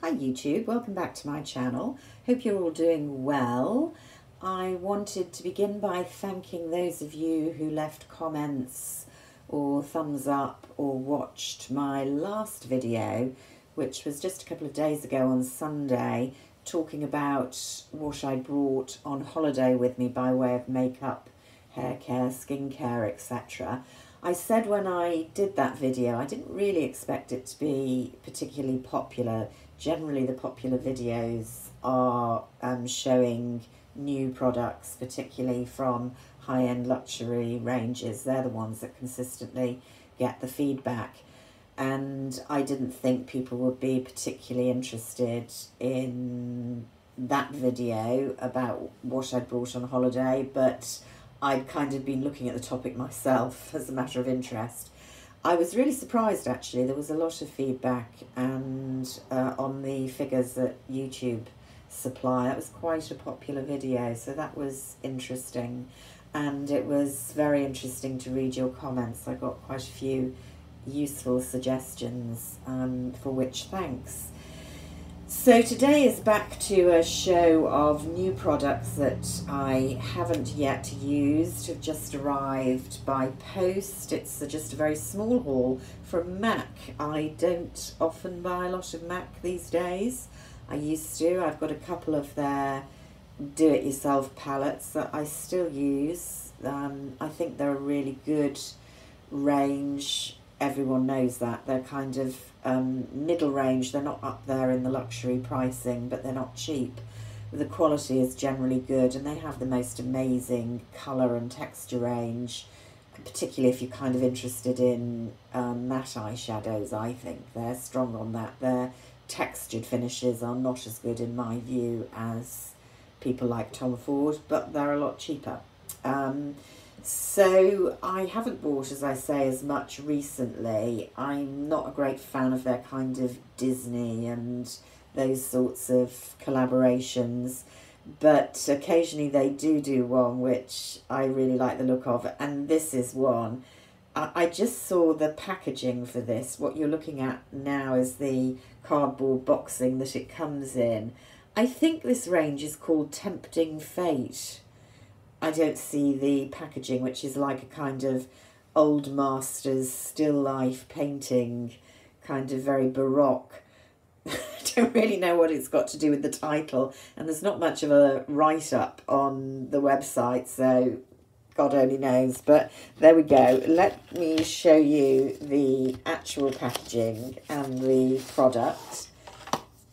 Hi YouTube, welcome back to my channel. Hope you're all doing well. I wanted to begin by thanking those of you who left comments or thumbs up or watched my last video, which was just a couple of days ago on Sunday, talking about what I brought on holiday with me by way of makeup, hair care, skincare, etc. I said when I did that video, I didn't really expect it to be particularly popular. Generally, the popular videos are showing new products, particularly from high-end luxury ranges. They're the ones that consistently get the feedback. And I didn't think people would be particularly interested in that video about what I'd brought on holiday, but I'd kind of been looking at the topic myself as a matter of interest. I was really surprised, actually. There was a lot of feedback and on the figures that YouTube supply. That was quite a popular video, so that was interesting. And it was very interesting to read your comments. I got quite a few useful suggestions, for which thanks. So today is back to a show of new products that I haven't yet used, have just arrived by post. It's just a very small haul from MAC. I don't often buy a lot of MAC these days. I used to. I've got a couple of their do-it-yourself palettes that I still use. I think they're a really good range. Everyone knows that. They're kind of middle range. They're not up there in the luxury pricing, but they're not cheap. The quality is generally good, and they have the most amazing colour and texture range, particularly if you're kind of interested in matte eyeshadows. I think they're strong on that. Their textured finishes are not as good in my view as people like Tom Ford, but they're a lot cheaper. So I haven't bought, as I say, as much recently. I'm not a great fan of their kind of Disney and those sorts of collaborations, but occasionally they do one which I really like the look of, and this is one. I just saw the packaging for this. What you're looking at now is the cardboard boxing that it comes in. I think this range is called Tempting Fate. I don't see the packaging, which is like a kind of old masters still life painting, kind of very baroque. I don't really know what it's got to do with the title, and there's not much of a write-up on the website, so God only knows. But there we go. Let me show you the actual packaging and the product.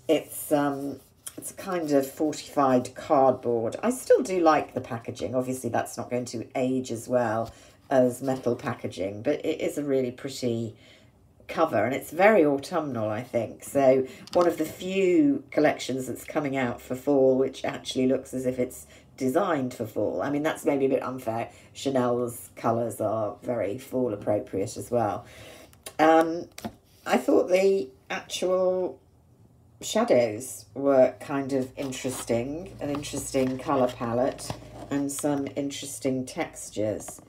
It's a kind of fortified cardboard. I still do like the packaging. Obviously, that's not going to age as well as metal packaging, but it is a really pretty cover, and it's very autumnal, I think. So one of the few collections that's coming out for fall which actually looks as if it's designed for fall. I mean, that's maybe a bit unfair. Chanel's colours are very fall appropriate as well. I thought the actual shadows were kind of interesting, an interesting colour palette and some interesting textures.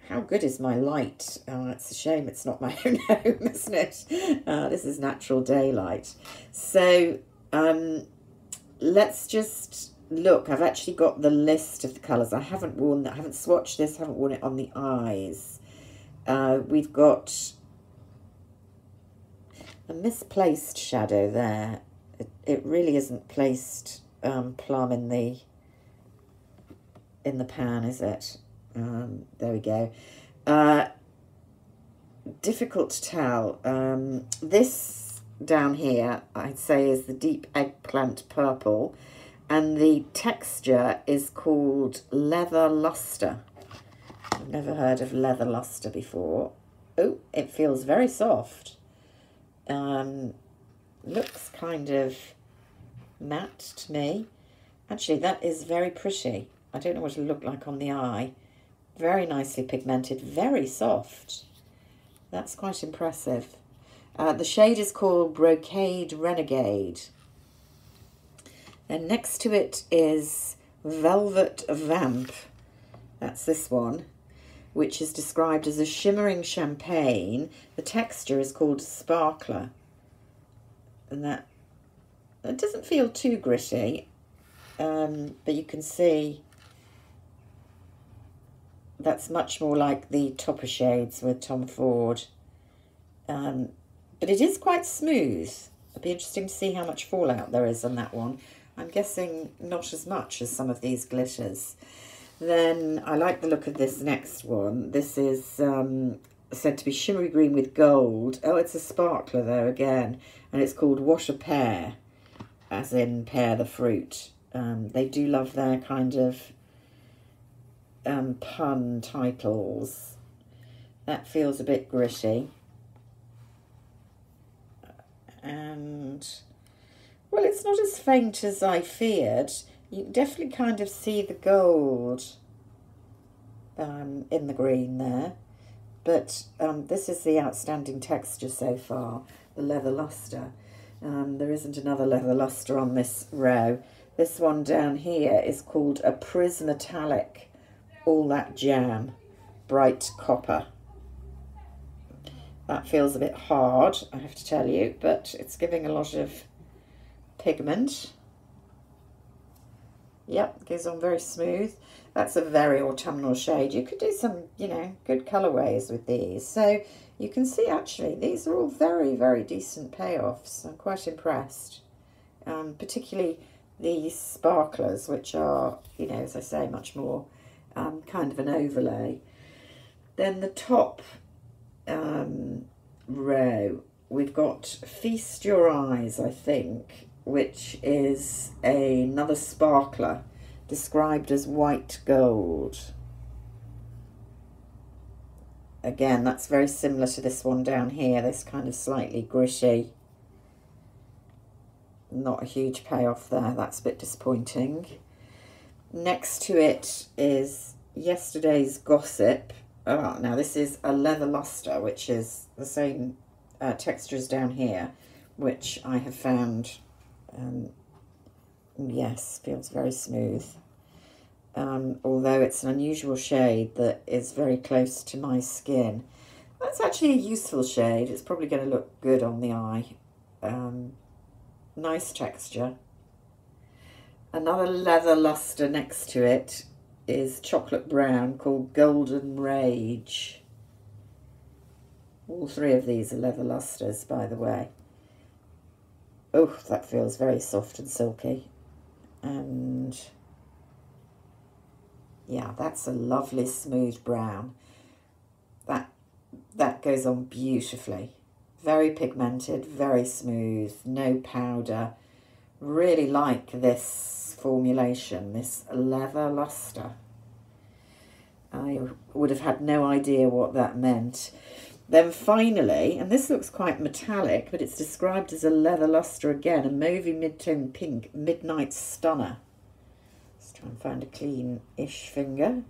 How good is my light? Oh, it's a shame it's not my own home, isn't it? This is natural daylight. So let's just look. I've actually got the list of the colours. I haven't worn that. I haven't swatched this, haven't worn it on the eyes. We've got a misplaced shadow there. It really isn't placed plumb in the pan, is it? There we go. Difficult to tell. This down here, I'd say, is the deep eggplant purple, and the texture is called leather lustre. I've never heard of leather lustre before. Oh, it feels very soft. Looks kind of matte to me. Actually, that is very pretty. I don't know what it'll look like on the eye. Very nicely pigmented, very soft. That's quite impressive. The shade is called Brocade Renegade. And next to it is Velvet Vamp. That's this one, which is described as a shimmering champagne. The texture is called Sparkler. And that It doesn't feel too gritty, but you can see that's much more like the topper shades with Tom Ford. But it is quite smooth. It'll be interesting to see how much fallout there is on that one. I'm guessing not as much as some of these glitters. Then I like the look of this next one. This is said to be shimmery green with gold. Oh, it's a sparkler though again. And it's called What a Pear, as in pear the fruit. They do love their kind of pun titles. That feels a bit gritty. And, well, it's not as faint as I feared. You can definitely kind of see the gold in the green there. But this is the outstanding texture so far, the leather lustre. There isn't another leather lustre on this row. This one down here is called a Prismetallic All That Jam Bright Copper. That feels a bit hard, I have to tell you, but it's giving a lot of pigment. Yep, goes on very smooth. That's a very autumnal shade. You could do some, you know, good colourways with these. So you can see, actually, these are all very, very decent payoffs. I'm quite impressed. Particularly these sparklers, which are, you know, as I say, much more kind of an overlay. Then the top row, we've got Feast Your Eyes, I think, which is another sparkler described as white gold. Again, that's very similar to this one down here, this kind of slightly gritty. Not a huge payoff there, that's a bit disappointing. Next to it is Yesterday's Gossip. Now this is a leather lustre, which is the same texture as down here, which I have found, yes, feels very smooth. Although it's an unusual shade that is very close to my skin. That's actually a useful shade. It's probably going to look good on the eye. Nice texture. Another leather lustre next to it is chocolate brown, called Golden Rage. All three of these are leather lustres, by the way. Oh, that feels very soft and silky. And yeah, that's a lovely smooth brown. That goes on beautifully. Very pigmented, very smooth, no powder. Really like this formulation, this leather lustre. I would have had no idea what that meant. Then finally, and this looks quite metallic, but it's described as a leather lustre again, a mauvey mid-tone pink Midnight Stunner. Let's try and find a clean-ish finger.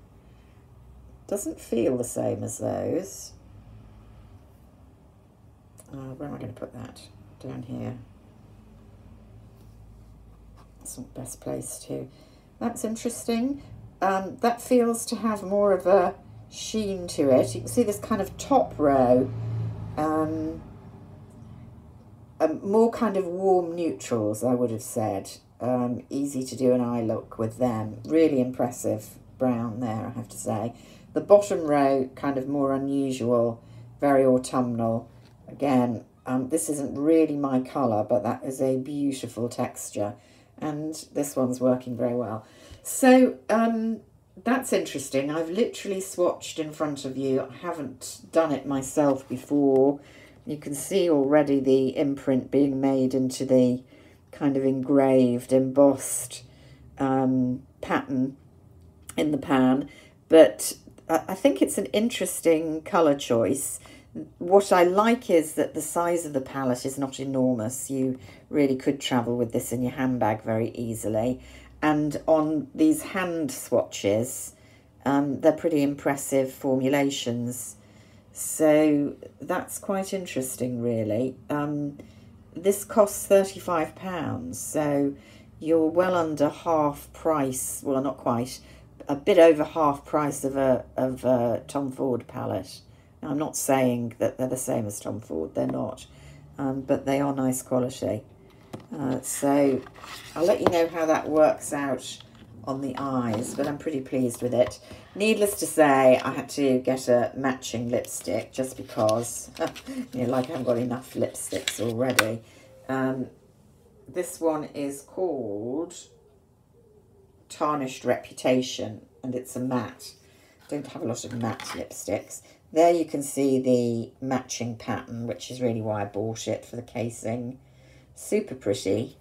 Doesn't feel the same as those. Where am I going to put that? Down here. That's not the best place to. That's interesting. That feels to have more of a sheen to it. You can see this kind of top row, more kind of warm neutrals, I would have said. Easy to do an eye look with them. Really impressive brown there, I have to say. The bottom row, kind of more unusual, very autumnal. Again, this isn't really my colour, but that is a beautiful texture. And this one's working very well. So that's interesting. I've literally swatched in front of you. I haven't done it myself before. You can see already the imprint being made into the kind of engraved, embossed pattern in the pan. But I think it's an interesting colour choice. What I like is that the size of the palette is not enormous. You really could travel with this in your handbag very easily. And on these hand swatches, they're pretty impressive formulations. So that's quite interesting, really. This costs £35, so you're well under half price. Well, not quite, a bit over half price of a Tom Ford palette. Now, I'm not saying that they're the same as Tom Ford, they're not, but they are nice quality. So I'll let you know how that works out on the eyes, but I'm pretty pleased with it. Needless to say, I had to get a matching lipstick just because, you know, like I haven't got enough lipsticks already. This one is called Tarnished Reputation, and it's a matte. Don't have a lot of matte lipsticks. There you can see the matching pattern, which is really why I bought it, for the casing. Super pretty.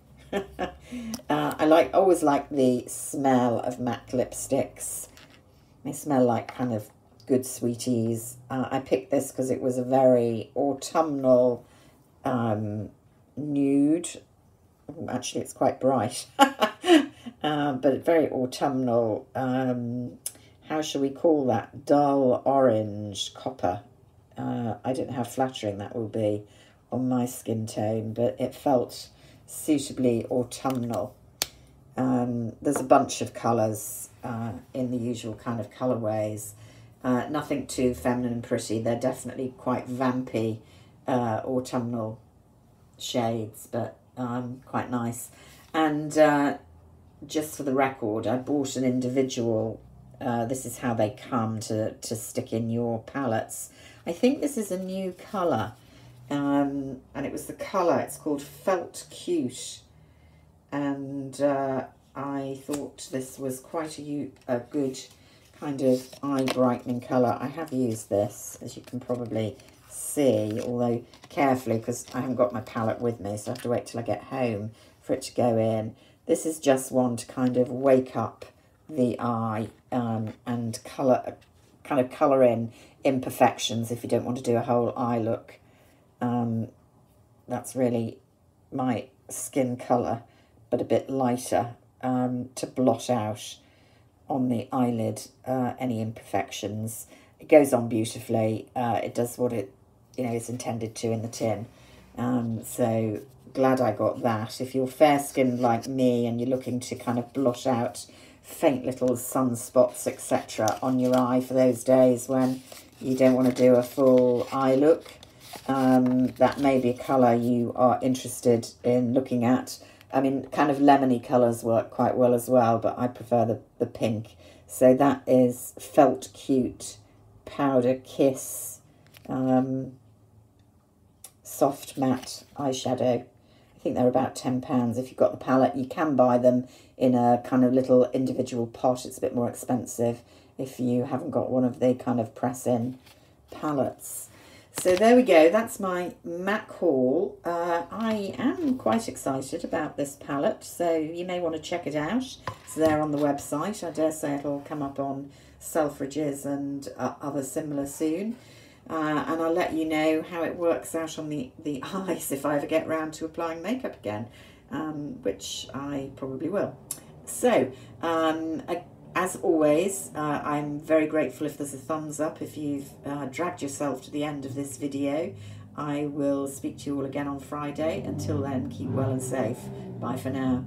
I always like the smell of matte lipsticks. They smell like kind of good sweeties. I picked this because it was a very autumnal nude. Actually, it's quite bright, but very autumnal. How shall we call that? Dull orange copper. I don't know how flattering that will be on my skin tone, but it felt suitably autumnal. There's a bunch of colours in the usual kind of colourways. Nothing too feminine and pretty. They're definitely quite vampy autumnal shades, but quite nice. And just for the record, I bought an individual. This is how they come to stick in your palettes. I think this is a new colour. And it was the colour, it's called Felt Cute, and I thought this was quite a good kind of eye brightening colour. I have used this, as you can probably see, although carefully because I haven't got my palette with me, so I have to wait till I get home for it to go in. This is just one to kind of wake up the eye and colour in imperfections if you don't want to do a whole eye look. That's really my skin colour, but a bit lighter, to blot out on the eyelid any imperfections. It goes on beautifully. It does what it, you know, is intended to in the tin. So glad I got that. If you're fair-skinned like me and you're looking to kind of blot out faint little sunspots, etc., on your eye for those days when you don't want to do a full eye look, that may be a colour you are interested in looking at. I mean, kind of lemony colours work quite well as well, but I prefer the pink. So that is Felt Cute Powder Kiss Soft Matte Eyeshadow. I think they're about £10. If you've got the palette, you can buy them in a kind of little individual pot. It's a bit more expensive if you haven't got one of the kind of press-in palettes. So there we go, that's my MAC haul. I am quite excited about this palette, so you may want to check it out. It's there on the website. I dare say it'll come up on Selfridges and other similar soon. And I'll let you know how it works out on the eyes if I ever get round to applying makeup again, which I probably will. So, as always, I'm very grateful if there's a thumbs up if you've dragged yourself to the end of this video. I will speak to you all again on Friday. Until then, keep well and safe. Bye for now.